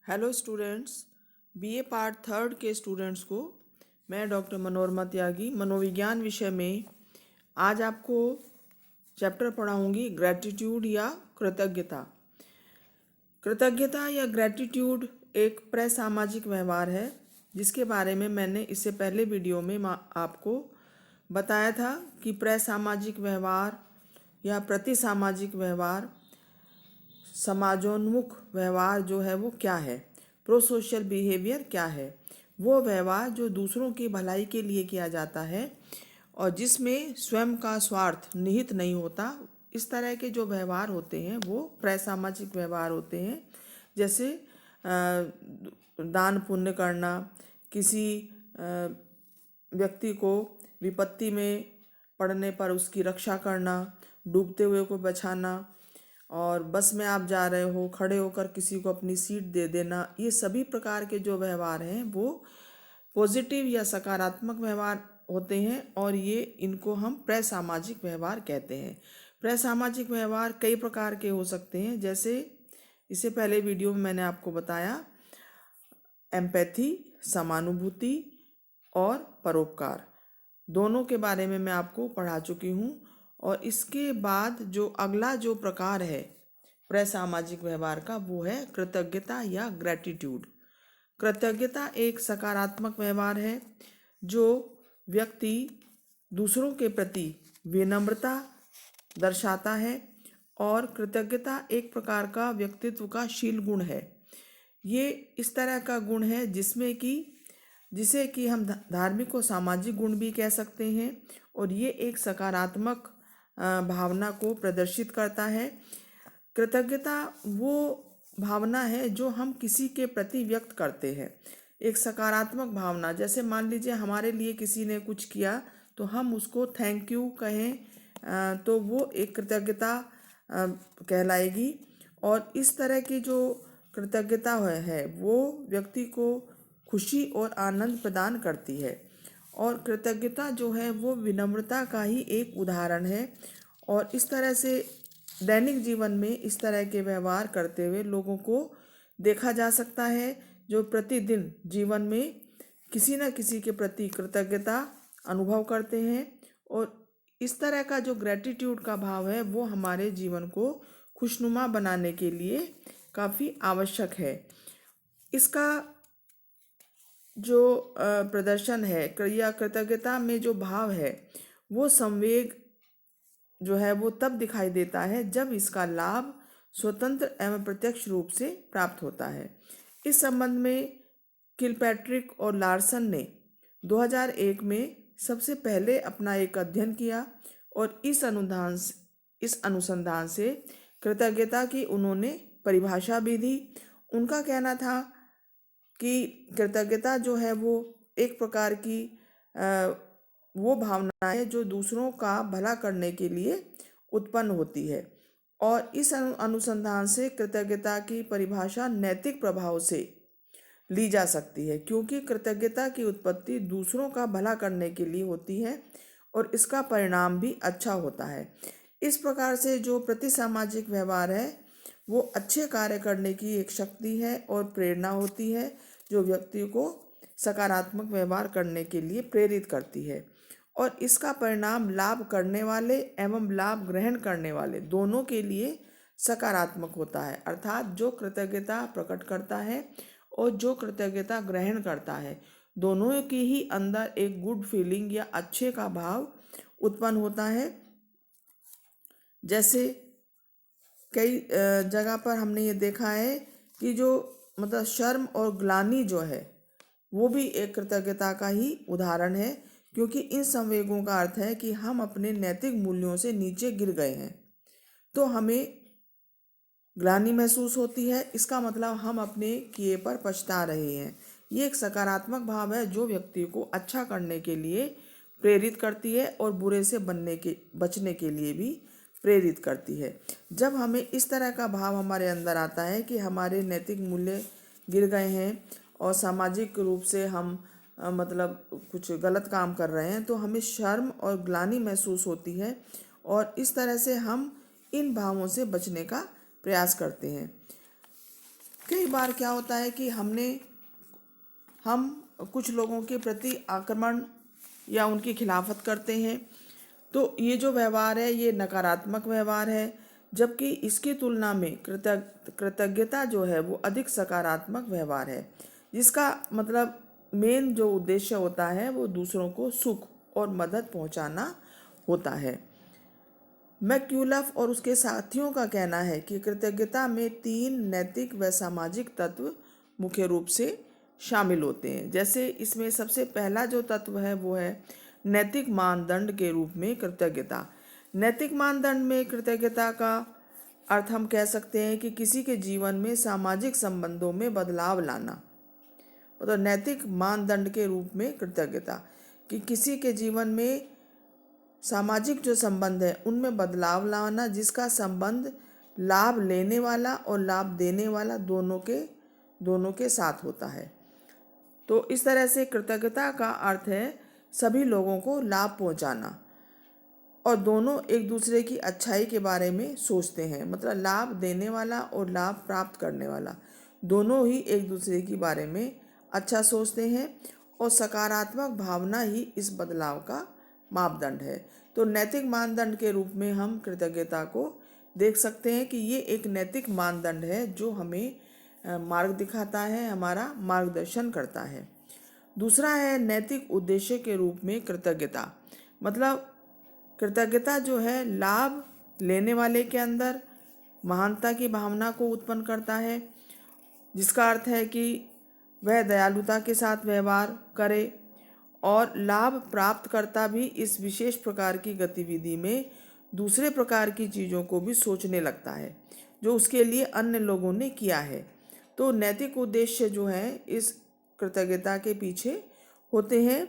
Hello students, BA part third के students को मैं डॉक्टर मनोरमा त्यागी मनोविज्ञान विषय में आज आपको चैप्टर पढ़ाऊंगी ग्रैटिट्यूड या कृतज्ञता। कृतज्ञता या ग्रैटिट्यूड एक प्रसामाजिक व्यवहार है जिसके बारे में मैंने इससे पहले वीडियो में आपको बताया था कि प्रसामाजिक व्यवहार या प्रतिसामाजिक व्यवहार, समाजोन्मुख व्यवहार जो है वो क्या है, प्रो सोशल बिहेवियर क्या है। वो व्यवहार जो दूसरों की भलाई के लिए किया जाता है और जिसमें स्वयं का स्वार्थ निहित नहीं होता, इस तरह के जो व्यवहार होते हैं वो प्रसामाजिक व्यवहार होते हैं। जैसे दान पुण्य करना, किसी व्यक्ति को विपत्ति में पड़ने पर उसकी रक्षा करना, डूबते हुए को बचाना, और बस में आप जा रहे हो खड़े होकर किसी को अपनी सीट दे देना। ये सभी प्रकार के जो व्यवहार हैं वो पॉजिटिव या सकारात्मक व्यवहार होते हैं और ये इनको हम प्रसामाजिक व्यवहार कहते हैं। प्रसामाजिक व्यवहार कई प्रकार के हो सकते हैं, जैसे इससे पहले वीडियो में मैंने आपको बताया एम्पैथी, समानुभूति और परोपकार, दोनों के बारे में मैं आपको पढ़ा चुकी हूँ। और इसके बाद जो अगला जो प्रकार है प्रसामाजिक व्यवहार का वो है कृतज्ञता या ग्रैटिट्यूड। कृतज्ञता एक सकारात्मक व्यवहार है जो व्यक्ति दूसरों के प्रति विनम्रता दर्शाता है और कृतज्ञता एक प्रकार का व्यक्तित्व का शील गुण है। ये इस तरह का गुण है जिसे कि हम धार्मिक और सामाजिक गुण भी कह सकते हैं और ये एक सकारात्मक भावना को प्रदर्शित करता है। कृतज्ञता वो भावना है जो हम किसी के प्रति व्यक्त करते हैं, एक सकारात्मक भावना। जैसे मान लीजिए हमारे लिए किसी ने कुछ किया तो हम उसको थैंक यू कहें तो वो एक कृतज्ञता कहलाएगी। और इस तरह की जो कृतज्ञता है वो व्यक्ति को खुशी और आनंद प्रदान करती है। और कृतज्ञता जो है वो विनम्रता का ही एक उदाहरण है। और इस तरह से दैनिक जीवन में इस तरह के व्यवहार करते हुए लोगों को देखा जा सकता है जो प्रतिदिन जीवन में किसी न किसी के प्रति कृतज्ञता अनुभव करते हैं। और इस तरह का जो ग्रैटिट्यूड का भाव है वो हमारे जीवन को खुशनुमा बनाने के लिए काफ़ी आवश्यक है। इसका जो प्रदर्शन है या कृतज्ञता में जो भाव है वो संवेग जो है वो तब दिखाई देता है जब इसका लाभ स्वतंत्र एवं प्रत्यक्ष रूप से प्राप्त होता है। इस संबंध में किलपैट्रिक और लार्सन ने 2001 में सबसे पहले अपना एक अध्ययन किया और इस अनुसंधान से कृतज्ञता की उन्होंने परिभाषा भी दी। उनका कहना था कि कृतज्ञता जो है वो एक प्रकार की वो भावना है जो दूसरों का भला करने के लिए उत्पन्न होती है। और इस अनुसंधान से कृतज्ञता की परिभाषा नैतिक प्रभाव से ली जा सकती है, क्योंकि कृतज्ञता की उत्पत्ति दूसरों का भला करने के लिए होती है और इसका परिणाम भी अच्छा होता है। इस प्रकार से जो प्रतिसामाजिक व्यवहार है वो अच्छे कार्य करने की एक शक्ति है और प्रेरणा होती है जो व्यक्ति को सकारात्मक व्यवहार करने के लिए प्रेरित करती है। और इसका परिणाम लाभ करने वाले एवं लाभ ग्रहण करने वाले दोनों के लिए सकारात्मक होता है। अर्थात जो कृतज्ञता प्रकट करता है और जो कृतज्ञता ग्रहण करता है, दोनों की ही अंदर एक गुड फीलिंग या अच्छे का भाव उत्पन्न होता है। जैसे कई जगह पर हमने ये देखा है कि जो मतलब शर्म और ग्लानि जो है वो भी एक कृतज्ञता का ही उदाहरण है, क्योंकि इन संवेगों का अर्थ है कि हम अपने नैतिक मूल्यों से नीचे गिर गए हैं तो हमें ग्लानि महसूस होती है। इसका मतलब हम अपने किए पर पछता रहे हैं। ये एक सकारात्मक भाव है जो व्यक्ति को अच्छा करने के लिए प्रेरित करती है और बुरे से बचने के लिए भी प्रेरित करती है। जब हमें इस तरह का भाव हमारे अंदर आता है कि हमारे नैतिक मूल्य गिर गए हैं और सामाजिक रूप से हम मतलब कुछ गलत काम कर रहे हैं तो हमें शर्म और ग्लानि महसूस होती है और इस तरह से हम इन भावों से बचने का प्रयास करते हैं। कई बार क्या होता है कि हम कुछ लोगों के प्रति आक्रमण या उनकी खिलाफत करते हैं, तो ये जो व्यवहार है ये नकारात्मक व्यवहार है, जबकि इसकी तुलना में कृतज्ञता जो है वो अधिक सकारात्मक व्यवहार है, जिसका मतलब मेन जो उद्देश्य होता है वो दूसरों को सुख और मदद पहुंचाना होता है। मैक्यूलफ और उसके साथियों का कहना है कि कृतज्ञता में 3 नैतिक व सामाजिक तत्व मुख्य रूप से शामिल होते हैं। जैसे इसमें सबसे पहला जो तत्व है वो है नैतिक मानदंड के रूप में कृतज्ञता। नैतिक मानदंड में कृतज्ञता का अर्थ हम कह सकते हैं कि किसी के जीवन में सामाजिक संबंधों में बदलाव लाना, मतलब नैतिक मानदंड के रूप में कृतज्ञता कि किसी के जीवन में सामाजिक जो संबंध है उनमें बदलाव लाना, जिसका संबंध लाभ लेने वाला और लाभ देने वाला दोनों के साथ होता है। तो इस तरह से कृतज्ञता का अर्थ है सभी लोगों को लाभ पहुंचाना, और दोनों एक दूसरे की अच्छाई के बारे में सोचते हैं, मतलब लाभ देने वाला और लाभ प्राप्त करने वाला दोनों ही एक दूसरे के बारे में अच्छा सोचते हैं, और सकारात्मक भावना ही इस बदलाव का मापदंड है। तो नैतिक मानदंड के रूप में हम कृतज्ञता को देख सकते हैं कि ये एक नैतिक मानदंड है जो हमें मार्ग दिखाता है, हमारा मार्गदर्शन करता है। दूसरा है नैतिक उद्देश्य के रूप में कृतज्ञता, मतलब कृतज्ञता जो है लाभ लेने वाले के अंदर महानता की भावना को उत्पन्न करता है, जिसका अर्थ है कि वह दयालुता के साथ व्यवहार करे, और लाभ प्राप्तकर्ता भी इस विशेष प्रकार की गतिविधि में दूसरे प्रकार की चीज़ों को भी सोचने लगता है जो उसके लिए अन्य लोगों ने किया है। तो नैतिक उद्देश्य जो है इस कृतज्ञता के पीछे होते हैं।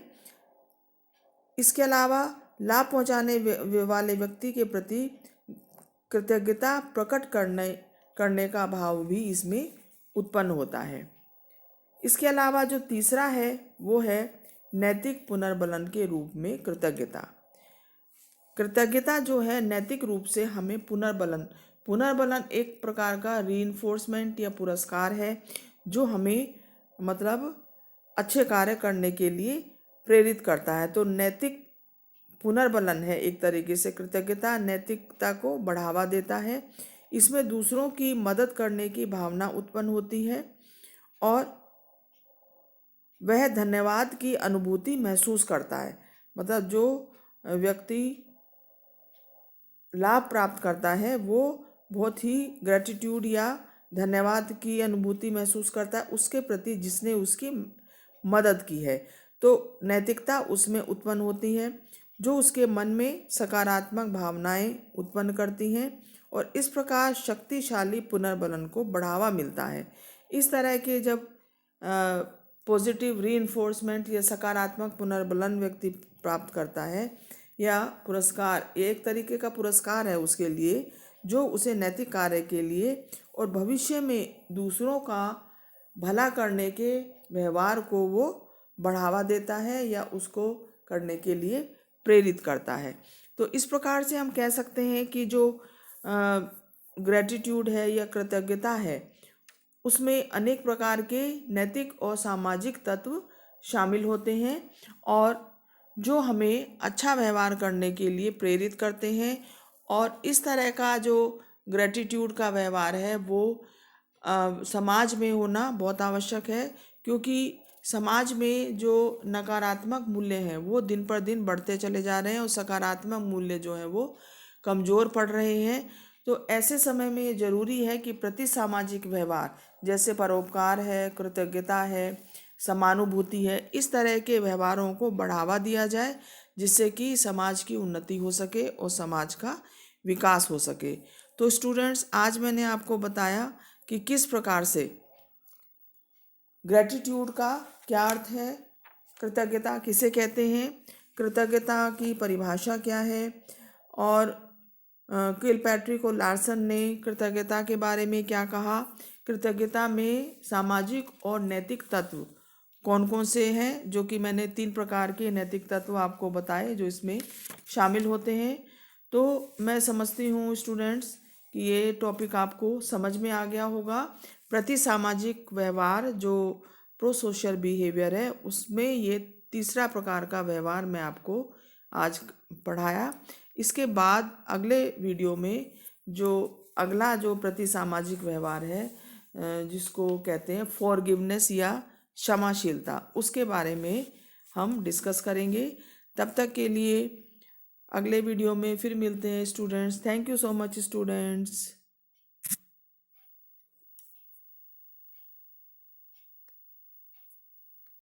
इसके अलावा लाभ पहुंचाने वाले व्यक्ति के प्रति कृतज्ञता प्रकट करने का भाव भी इसमें उत्पन्न होता है। इसके अलावा जो तीसरा है वो है नैतिक पुनर्बलन के रूप में कृतज्ञता। कृतज्ञता जो है नैतिक रूप से हमें पुनर्बलन एक प्रकार का रीइंफोर्समेंट या पुरस्कार है जो हमें मतलब अच्छे कार्य करने के लिए प्रेरित करता है। तो नैतिक पुनर्बलन है एक तरीके से कृतज्ञता नैतिकता को बढ़ावा देता है। इसमें दूसरों की मदद करने की भावना उत्पन्न होती है और वह धन्यवाद की अनुभूति महसूस करता है। मतलब जो व्यक्ति लाभ प्राप्त करता है वो बहुत ही ग्रेटिट्यूड या धन्यवाद की अनुभूति महसूस करता है उसके प्रति जिसने उसकी मदद की है। तो नैतिकता उसमें उत्पन्न होती है जो उसके मन में सकारात्मक भावनाएं उत्पन्न करती हैं और इस प्रकार शक्तिशाली पुनर्बलन को बढ़ावा मिलता है। इस तरह के जब पॉजिटिव रीइंफोर्समेंट या सकारात्मक पुनर्बलन व्यक्ति प्राप्त करता है या पुरस्कार, एक तरीके का पुरस्कार है उसके लिए जो उसे नैतिक कार्य के लिए और भविष्य में दूसरों का भला करने के व्यवहार को वो बढ़ावा देता है या उसको करने के लिए प्रेरित करता है। तो इस प्रकार से हम कह सकते हैं कि जो ग्रेटिट्यूड है या कृतज्ञता है उसमें अनेक प्रकार के नैतिक और सामाजिक तत्व शामिल होते हैं और जो हमें अच्छा व्यवहार करने के लिए प्रेरित करते हैं। और इस तरह का जो ग्रेटिट्यूड का व्यवहार है वो समाज में होना बहुत आवश्यक है, क्योंकि समाज में जो नकारात्मक मूल्य हैं वो दिन पर दिन बढ़ते चले जा रहे हैं और सकारात्मक मूल्य जो है वो कमज़ोर पड़ रहे हैं। तो ऐसे समय में ये ज़रूरी है कि प्रति सामाजिक व्यवहार जैसे परोपकार है, कृतज्ञता है, समानुभूति है, इस तरह के व्यवहारों को बढ़ावा दिया जाए जिससे कि समाज की उन्नति हो सके और समाज का विकास हो सके। तो स्टूडेंट्स, आज मैंने आपको बताया कि किस प्रकार से ग्रेटिट्यूड का क्या अर्थ है, कृतज्ञता किसे कहते हैं, कृतज्ञता की परिभाषा क्या है, और किलपैट्रिक और लार्सन ने कृतज्ञता के बारे में क्या कहा, कृतज्ञता में सामाजिक और नैतिक तत्व कौन कौन से हैं, जो कि मैंने 3 प्रकार के नैतिक तत्व आपको बताए जो इसमें शामिल होते हैं। तो मैं समझती हूँ स्टूडेंट्स कि ये टॉपिक आपको समझ में आ गया होगा। प्रति सामाजिक व्यवहार जो प्रो सोशल बिहेवियर है, उसमें ये तीसरा प्रकार का व्यवहार मैं आपको आज पढ़ाया। इसके बाद अगले वीडियो में जो अगला जो प्रति सामाजिक व्यवहार है, जिसको कहते हैं फॉरगिवनेस या क्षमाशीलता, उसके बारे में हम डिस्कस करेंगे। तब तक के लिए अगले वीडियो में फिर मिलते हैं students. Thank you so much students.